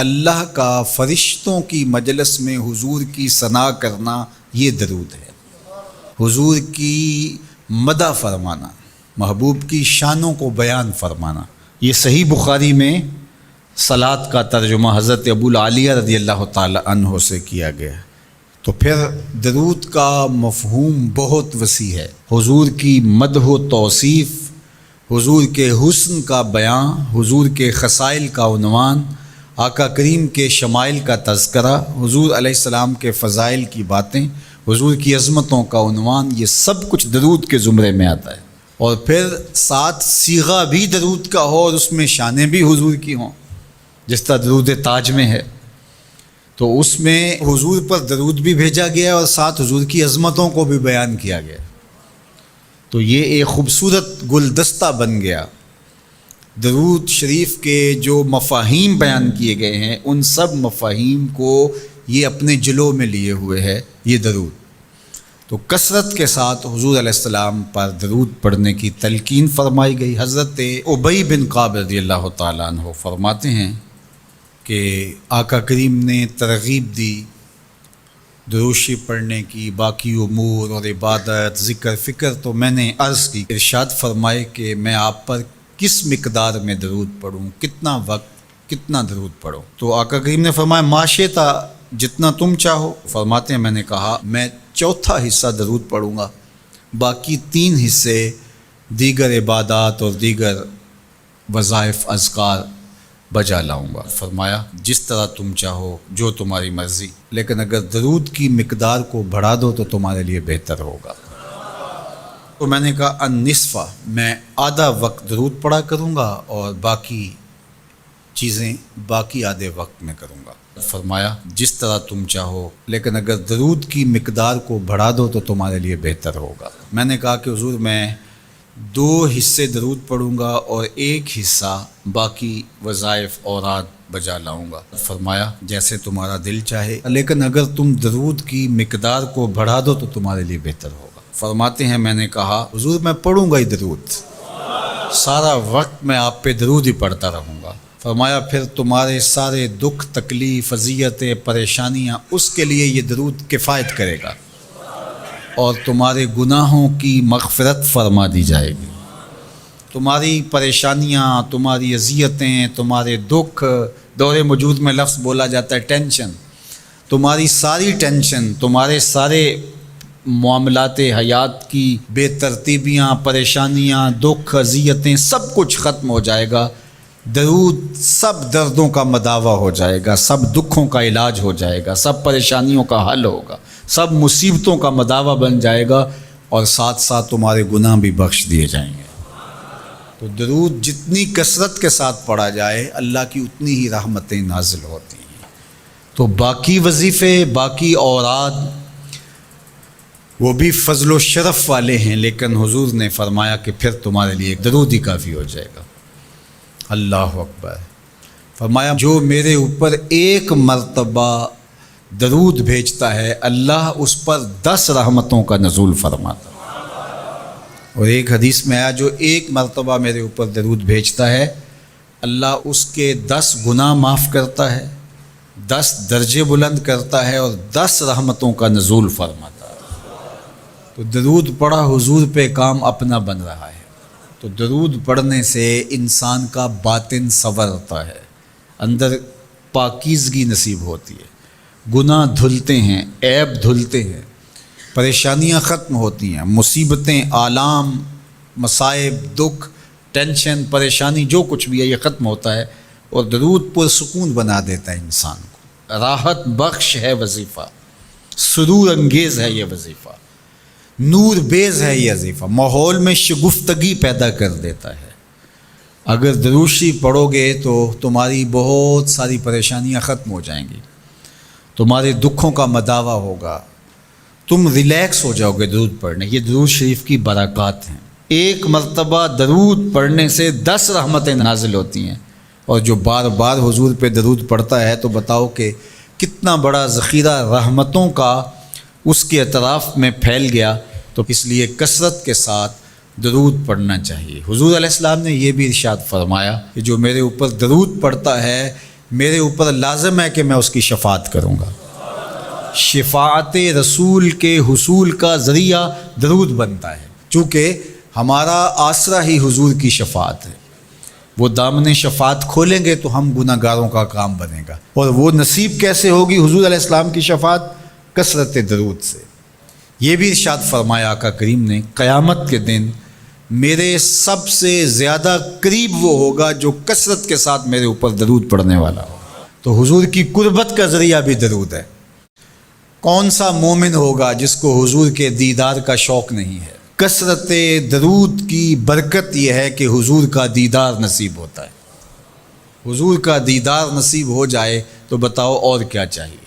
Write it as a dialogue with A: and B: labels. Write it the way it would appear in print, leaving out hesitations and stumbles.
A: اللہ کا فرشتوں کی مجلس میں حضور کی ثنا کرنا یہ درود ہے۔ حضور کی مدح فرمانا، محبوب کی شانوں کو بیان فرمانا۔ یہ صحیح بخاری میں صلاۃ کا ترجمہ حضرت ابو العالیہ رضی اللہ تعالی عنہ سے کیا گیا ہے۔ تو پھر درود کا مفہوم بہت وسیع ہے۔ حضور کی مدح و توصیف، حضور کے حسن کا بیان، حضور کے خصائل کا عنوان، آقا کریم کے شمائل کا تذکرہ، حضور علیہ السلام کے فضائل کی باتیں، حضور کی عظمتوں کا عنوان، یہ سب کچھ درود کے زمرے میں آتا ہے۔ اور پھر ساتھ صیغہ بھی درود کا ہو اور اس میں شانیں بھی حضور کی ہوں، جس طرح درود تاج میں ہے، تو اس میں حضور پر درود بھی بھیجا گیا اور ساتھ حضور کی عظمتوں کو بھی بیان کیا گیا۔ تو یہ ایک خوبصورت گلدستہ بن گیا۔ درود شریف کے جو مفاہیم بیان کیے گئے ہیں، ان سب مفاہیم کو یہ اپنے جلو میں لیے ہوئے ہے یہ درود۔ تو کثرت کے ساتھ حضور علیہ السلام پر درود پڑھنے کی تلقین فرمائی گئی۔ حضرت ابی بن کعب رضی اللہ تعالیٰ عنہ فرماتے ہیں کہ آقا کریم نے ترغیب دی درود شریف پڑھنے کی، باقی امور اور عبادت، ذکر فکر، تو میں نے عرض کی، ارشاد فرمائے کہ میں آپ پر کس مقدار میں درود پڑھوں، کتنا وقت، کتنا درود پڑھوں؟ تو آقا کریم نے فرمایا ما شئتا، جتنا تم چاہو۔ فرماتے ہیں میں نے کہا میں چوتھا حصہ درود پڑھوں گا، باقی 3 حصے دیگر عبادات اور دیگر وظائف اذکار بجا لاؤں گا۔ فرمایا جس طرح تم چاہو، جو تمہاری مرضی، لیکن اگر درود کی مقدار کو بڑھا دو تو تمہارے لیے بہتر ہوگا۔ تو میں نے کہا النصف، میں آدھا وقت درود پڑھا کروں گا اور باقی چیزیں باقی آدھے وقت میں کروں گا۔ فرمایا جس طرح تم چاہو، لیکن اگر درود کی مقدار کو بڑھا دو تو تمہارے لیے بہتر ہوگا۔ میں نے کہا کہ حضور میں 2 حصے درود پڑھوں گا اور 1 حصہ باقی وظائف اوراد بجا لاؤں گا۔ فرمایا جیسے تمہارا دل چاہے، لیکن اگر تم درود کی مقدار کو بڑھا دو تو تمہارے لیے بہتر ہوگا۔ فرماتے ہیں میں نے کہا حضور میں پڑھوں گا ہی درود، سارا وقت میں آپ پہ درود ہی پڑھتا رہوں گا۔ فرمایا پھر تمہارے سارے دکھ، تکلیف، اذیتیں، پریشانیاں، اس کے لیے یہ درود کفایت کرے گا اور تمہارے گناہوں کی مغفرت فرما دی جائے گی۔ تمہاری پریشانیاں، تمہاری اذیتیں، تمہارے دکھ، دور موجود میں لفظ بولا جاتا ہے ٹینشن، تمہاری ساری ٹینشن، تمہارے سارے معاملات حیات کی بے ترتیبیاں، پریشانیاں، دکھ، اذیتیں، سب کچھ ختم ہو جائے گا۔ درود سب دردوں کا مداوع ہو جائے گا، سب دکھوں کا علاج ہو جائے گا، سب پریشانیوں کا حل ہوگا، سب مصیبتوں کا مداوع بن جائے گا، اور ساتھ ساتھ تمہارے گناہ بھی بخش دیے جائیں گے۔ تو درود جتنی کثرت کے ساتھ پڑھا جائے اللہ کی اتنی ہی رحمتیں نازل ہوتی ہیں۔ تو باقی وظیفے، باقی اوراد وہ بھی فضل و شرف والے ہیں، لیکن حضور نے فرمایا کہ پھر تمہارے لیے درود ہی کافی ہو جائے گا۔ اللہ اکبر۔ فرمایا جو میرے اوپر 1 مرتبہ درود بھیجتا ہے اللہ اس پر 10 رحمتوں کا نزول فرماتا ہے۔ اور ایک حدیث میں آیا جو 1 مرتبہ میرے اوپر درود بھیجتا ہے اللہ اس کے 10 گناہ معاف کرتا ہے، 10 درجے بلند کرتا ہے اور 10 رحمتوں کا نزول فرماتا ہے۔ تو درود پڑھا حضور پہ کام اپنا بن رہا ہے۔ تو درود پڑھنے سے انسان کا باطن سنورتا ہے، اندر پاکیزگی نصیب ہوتی ہے، گناہ دھلتے ہیں، عیب دھلتے ہیں، پریشانیاں ختم ہوتی ہیں، مصیبتیں، آلام، مصائب، دکھ، ٹینشن، پریشانی جو کچھ بھی ہے یہ ختم ہوتا ہے، اور درود پرسکون بنا دیتا ہے انسان کو۔ راحت بخش ہے وظیفہ، سرور انگیز ہے یہ وظیفہ، نور بیز ہے یہ وظیفہ، ماحول میں شگفتگی پیدا کر دیتا ہے۔ اگر درود شریف پڑھو گے تو تمہاری بہت ساری پریشانیاں ختم ہو جائیں گی، تمہارے دکھوں کا مداوع ہوگا، تم ریلیکس ہو جاؤ گے درود پڑھنے۔ یہ درود شریف کی برکات ہیں۔ 1 مرتبہ درود پڑھنے سے 10 رحمتیں نازل ہوتی ہیں، اور جو بار بار حضور پہ درود پڑھتا ہے تو بتاؤ کہ کتنا بڑا ذخیرہ رحمتوں کا اس کے اطراف میں پھیل گیا۔ تو اس لیے کثرت کے ساتھ درود پڑھنا چاہیے۔ حضور علیہ السلام نے یہ بھی ارشاد فرمایا کہ جو میرے اوپر درود پڑھتا ہے میرے اوپر لازم ہے کہ میں اس کی شفاعت کروں گا۔ شفاعت رسول کے حصول کا ذریعہ درود بنتا ہے، چونکہ ہمارا آسرا ہی حضور کی شفاعت ہے۔ وہ دامن شفاعت کھولیں گے تو ہم گناہ گاروں کا کام بنے گا، اور وہ نصیب کیسے ہوگی حضور علیہ السلام کی شفاعت؟ کثرت درود سے۔ یہ بھی ارشاد فرمایا آقا کریم نے، قیامت کے دن میرے سب سے زیادہ قریب وہ ہوگا جو کثرت کے ساتھ میرے اوپر درود پڑھنے والا ہو۔ تو حضور کی قربت کا ذریعہ بھی درود ہے۔ کون سا مومن ہوگا جس کو حضور کے دیدار کا شوق نہیں ہے؟ کثرت درود کی برکت یہ ہے کہ حضور کا دیدار نصیب ہوتا ہے۔ حضور کا دیدار نصیب ہو جائے تو بتاؤ اور کیا چاہیے۔